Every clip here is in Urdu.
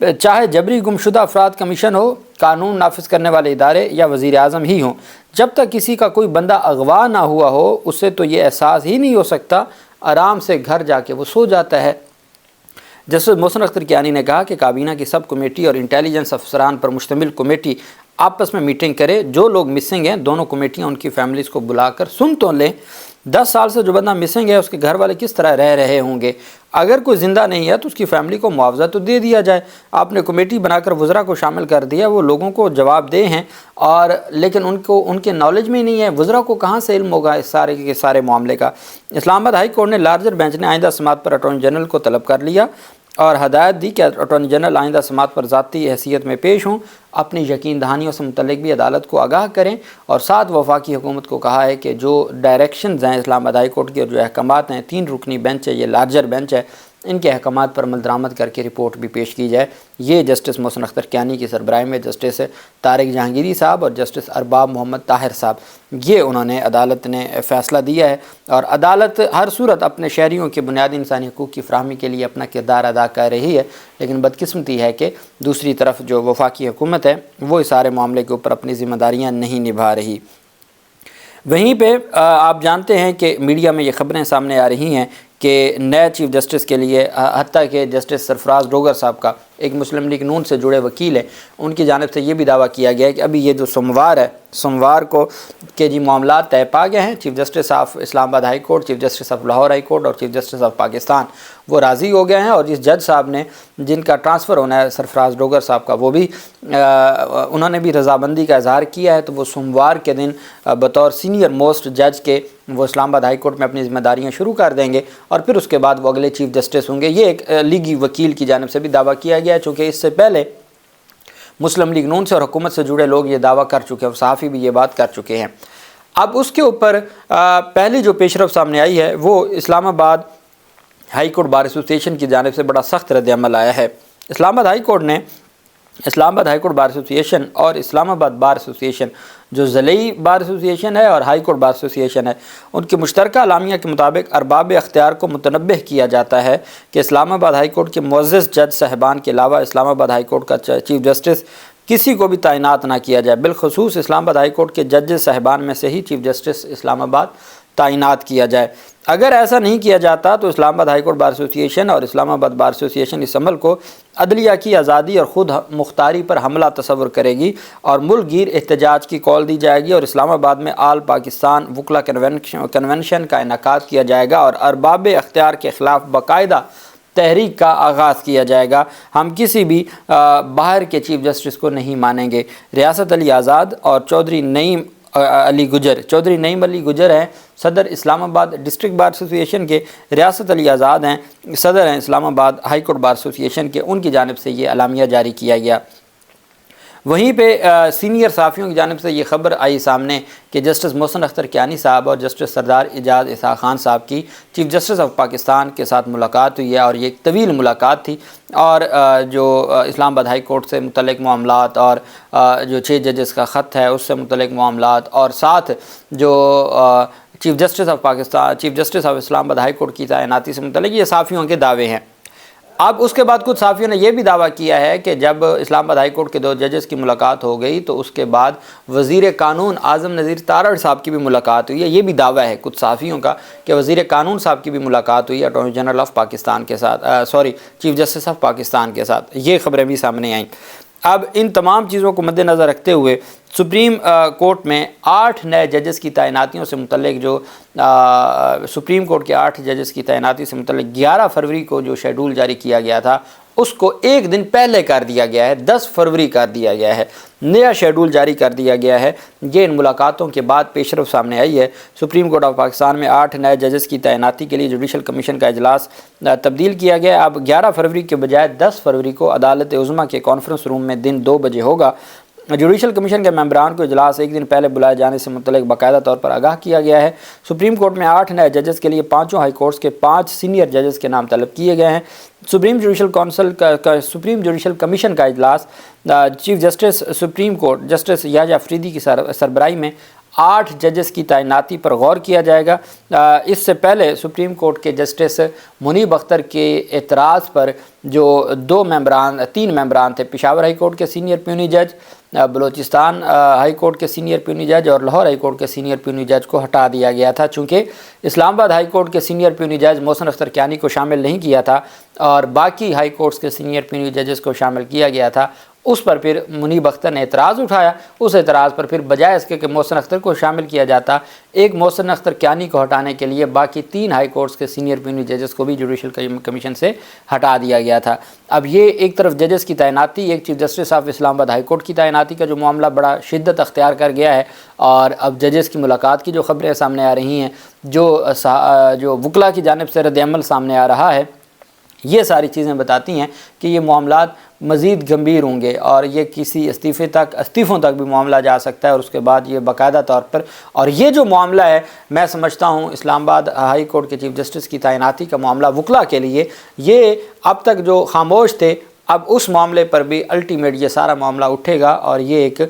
چاہے جبری گمشدہ افراد کمیشن ہو، قانون نافذ کرنے والے ادارے یا وزیر اعظم ہی ہوں، جب تک کسی کا کوئی بندہ اغوا نہ ہوا ہو اسے تو یہ احساس ہی نہیں ہو سکتا، آرام سے گھر جا کے وہ سو جاتا ہے۔ جسٹس محسن اختر کیانی نے کہا کہ کابینہ کی سب کمیٹی اور انٹیلیجنس افسران پر مشتمل کمیٹی آپس میں میٹنگ کرے، جو لوگ مسنگ ہیں دونوں کمیٹیاں ان کی فیملیز کو بلا کر سن تو لیں۔ 10 سال سے جو بندہ مسنگ ہے اس کے گھر والے کس طرح رہ رہے ہوں گے، اگر کوئی زندہ نہیں ہے تو اس کی فیملی کو معاوضہ تو دے دیا جائے۔ آپ نے کمیٹی بنا کر وزراء کو شامل کر دیا، وہ لوگوں کو جواب دہ ہیں اور لیکن ان کے نالج میں ہی نہیں ہے، وزراء کو کہاں سے علم ہوگا اس سارے معاملے کا۔ اسلام آباد ہائی کورٹ نے لارجر بینچ نے آئندہ سماعت پر اٹارنی جنرل کو طلب کر لیا اور ہدایت دی کہ اٹارنی جنرل آئندہ سماعت پر ذاتی حیثیت میں پیش ہوں، اپنی یقین دہانیوں سے متعلق بھی عدالت کو آگاہ کریں، اور ساتھ وفاقی حکومت کو کہا ہے کہ جو ڈائریکشنز ہیں اسلام آباد ہائی کورٹ کے اور جو احکامات ہیں، 3 رکنی بینچ ہے، یہ لارجر بینچ ہے، ان کے احکامات پر عمل درآمد کر کے رپورٹ بھی پیش کی جائے۔ یہ جسٹس محسن اختر کیانی کی سربراہی میں جسٹس طارق جہانگیری صاحب اور جسٹس ارباب محمد طاہر صاحب، یہ انہوں نے عدالت نے فیصلہ دیا ہے، اور عدالت ہر صورت اپنے شہریوں کے بنیادی انسانی حقوق کی فراہمی کے لیے اپنا کردار ادا کر رہی ہے، لیکن بدقسمتی ہے کہ دوسری طرف جو وفاقی حکومت ہے وہ اس سارے معاملے کے اوپر اپنی ذمہ داریاں نہیں نبھا رہی۔ وہیں پہ آپ جانتے ہیں کہ میڈیا میں یہ خبریں سامنے آ رہی ہیں کہ نئے چیف جسٹس کے لیے حتیٰ کہ جسٹس سرفراز ڈوگر صاحب کا ایک مسلم لیگ نون سے جڑے وکیل ہیں، ان کی جانب سے یہ بھی دعویٰ کیا گیا ہے کہ ابھی یہ جو سوموار کو کہ جی معاملات طے پا گئے ہیں، chief justice of Islamabad high court, chief justice of Lahore high court اور چیف جسٹس آف پاکستان وہ راضی ہو گئے ہیں، اور جس جج صاحب نے جن کا ٹرانسفر ہونا ہے سرفراز ڈوگر صاحب کا، وہ بھی انہوں نے بھی رضامندی کا اظہار کیا ہے، تو وہ سوموار کے دن بطور سینئر موسٹ جج کے وہ اسلام آباد ہائی کورٹ میں اپنی ذمہ داریاں شروع کر دیں گے، اور پھر اس کے بعد وہ اگلے چیف جسٹس ہوں گے۔ یہ ایک لیگی وکیل کی جانب سے بھی دعویٰ کیا گیا ہے، چونکہ اس سے پہلے مسلم لیگ نون سے اور حکومت سے جڑے لوگ یہ دعویٰ کر چکے ہیں، صحافی بھی یہ بات کر چکے ہیں۔ اب اس کے اوپر پہلی جو پیش رفت سامنے آئی ہے وہ اسلام آباد ہائی کورٹ بار ایسوسی ایشن کی جانب سے بڑا سخت رد عمل آیا ہے۔ اسلام آباد ہائی کورٹ نے اسلام آباد ہائی کورٹ بار ایسوسی ایشن اور اسلام آباد بار ایسوسی ایشن جو ضلعی بار ایسوسی ایشن ہے اور ہائی کورٹ بار ایسوسی ایشن ہے، ان کے مشترکہ اعلامیہ کے مطابق ارباب اختیار کو متنبہ کیا جاتا ہے کہ اسلام آباد ہائی کورٹ کے معزز جج صاحبان کے علاوہ اسلام آباد ہائی کورٹ کا چیف جسٹس کسی کو بھی تعینات نہ کیا جائے، بالخصوص اسلام آباد ہائی کورٹ کے ججز صاحبان میں سے ہی چیف جسٹس اسلام آباد تعینات کیا جائے۔ اگر ایسا نہیں کیا جاتا تو اسلام آباد ہائی کورٹ بار ایسوسی ایشن اور اسلام آباد بار ایسوسی ایشن اس عمل کو عدلیہ کی آزادی اور خود مختاری پر حملہ تصور کرے گی اور ملک گیر احتجاج کی کال دی جائے گی، اور اسلام آباد میں آل پاکستان وکلا کنونشن کا انعقاد کیا جائے گا اور ارباب اختیار کے خلاف باقاعدہ تحریک کا آغاز کیا جائے گا۔ ہم کسی بھی باہر کے چیف جسٹس کو نہیں مانیں گے۔ ریاست علی آزاد اور چودھری نعیم علی گجر ہیں صدر اسلام آباد ڈسٹرکٹ بار ایسوسی ایشن کے، ریاست علی آزاد ہیں صدر ہیں اسلام آباد ہائی کورٹ بار ایسوسی ایشن کے، ان کی جانب سے یہ اعلامیہ جاری کیا گیا۔ وہیں پہ سینئر صحافیوں کی جانب سے یہ خبر آئی سامنے کہ جسٹس محسن اختر کیانی صاحب اور جسٹس سردار اعجاز اسحاق خان صاحب کی چیف جسٹس آف پاکستان کے ساتھ ملاقات ہوئی ہے، اور یہ ایک طویل ملاقات تھی، اور جو اسلام آباد ہائی کورٹ سے متعلق معاملات اور جو 6 ججز کا خط ہے اس سے متعلق معاملات، اور ساتھ جو chief justice of Pakistan chief justice of Islamabad high court کی تعیناتی سے متعلق یہ صحافیوں کے دعوے ہیں۔ اب اس کے بعد کچھ صحافیوں نے یہ بھی دعویٰ کیا ہے کہ جب اسلام آباد ہائی کورٹ کے 2 ججز کی ملاقات ہو گئی تو اس کے بعد وزیر قانون اعظم نذیر تارڑ صاحب کی بھی ملاقات ہوئی ہے۔ یہ بھی دعویٰ ہے کچھ صحافیوں کا کہ وزیر قانون صاحب کی بھی ملاقات ہوئی ہے اٹارنی جنرل آف پاکستان کے ساتھ، چیف جسٹس آف پاکستان کے ساتھ، یہ خبریں بھی سامنے آئیں۔ اب ان تمام چیزوں کو مد نظر رکھتے ہوئے سپریم کورٹ میں 8 نئے ججز کی تعیناتیوں سے متعلق جو سپریم کورٹ کے 8 ججز کی تعیناتی سے متعلق 11 فروری کو جو شیڈول جاری کیا گیا تھا اس کو ایک دن پہلے کر دیا گیا ہے، 10 فروری کر دیا گیا ہے، نیا شیڈول جاری کر دیا گیا ہے۔ یہ ان ملاقاتوں کے بعد پیش رفت سامنے آئی ہے۔ سپریم کورٹ آف پاکستان میں 8 نئے ججز کی تعیناتی کے لیے جوڈیشل کمیشن کا اجلاس تبدیل کیا گیا ہے۔ اب 11 فروری کے بجائے 10 فروری کو عدالت عظمیٰ کے کانفرنس روم میں دن 2 بجے ہوگا۔ جوڈیشل کمیشن کے ممبران کو اجلاس ایک دن پہلے بلائے جانے سے متعلق باقاعدہ طور پر آگاہ کیا گیا ہے۔ سپریم کورٹ میں 8 نئے ججز کے لیے 5 ہائی کورٹس کے 5 سینئر ججز کے نام طلب کیے گئے ہیں۔ سپریم جوڈیشل کمیشن کا اجلاس chief justice supreme court justice Yahya Afridi کی سربراہی میں 8 ججز کی تعیناتی پر غور کیا جائے گا۔ اس سے پہلے سپریم کورٹ کے جسٹس منیب اختر کے اعتراض پر جو 3 ممبران تھے، پشاور ہائی کورٹ کے سینئر پیونی جج، بلوچستان ہائی کورٹ کے سینئر پیونی جج اور لاہور ہائی کورٹ کے سینئر پیونی جج کو ہٹا دیا گیا تھا، چونکہ اسلام آباد ہائی کورٹ کے سینئر پیونی جج محسن اختر کیانی کو شامل نہیں کیا تھا اور باقی ہائی کورٹس کے سینئر پیونی ججز کو شامل کیا گیا تھا۔ اس پر پھر منیب اختر نے اعتراض اٹھایا، اس اعتراض پر پھر بجائے اس کے کہ محسن اختر کو شامل کیا جاتا، ایک محسن اختر کیانی کو ہٹانے کے لیے باقی 3 ہائی کورٹس کے سینئر پیونی ججز کو بھی جوڈیشل کمیشن سے ہٹا دیا گیا تھا۔ اب یہ ایک طرف ججز کی تعیناتی، ایک chief justice of Islamabad high court کی تعیناتی کا جو معاملہ بڑا شدت اختیار کر گیا ہے، اور اب ججز کی ملاقات کی جو خبریں سامنے آ رہی ہیں، جو وکلا کی جانب سے رد عمل سامنے آ رہا ہے، یہ ساری چیزیں بتاتی ہیں کہ یہ معاملات مزید گمبھیر ہوں گے اور یہ کسی استعفوں تک بھی معاملہ جا سکتا ہے، اور اس کے بعد یہ باقاعدہ طور پر، اور یہ جو معاملہ ہے میں سمجھتا ہوں اسلام آباد ہائی کورٹ کے چیف جسٹس کی تعیناتی کا معاملہ وکلا کے لیے، یہ اب تک جو خاموش تھے اب اس معاملے پر بھی الٹیمیٹ یہ سارا معاملہ اٹھے گا اور یہ ایک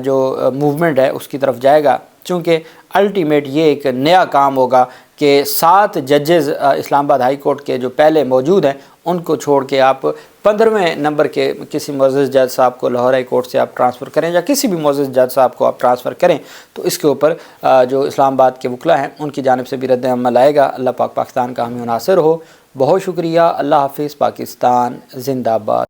جو موومنٹ ہے اس کی طرف جائے گا، چونکہ الٹیمیٹ یہ ایک نیا کام ہوگا کہ 7 ججز اسلام آباد ہائی کورٹ کے جو پہلے موجود ہیں ان کو چھوڑ کے آپ 15ویں نمبر کے کسی معزز جج صاحب کو لاہور ہائی کورٹ سے آپ ٹرانسفر کریں یا کسی بھی معزز جج صاحب کو آپ ٹرانسفر کریں، تو اس کے اوپر جو اسلام آباد کے وکلا ہیں ان کی جانب سے بھی رد عمل آئے گا۔ اللہ پاک پاکستان کا حامی و ناصر ہو۔ بہت شکریہ۔ اللہ حافظ۔ پاکستان زندہ باد۔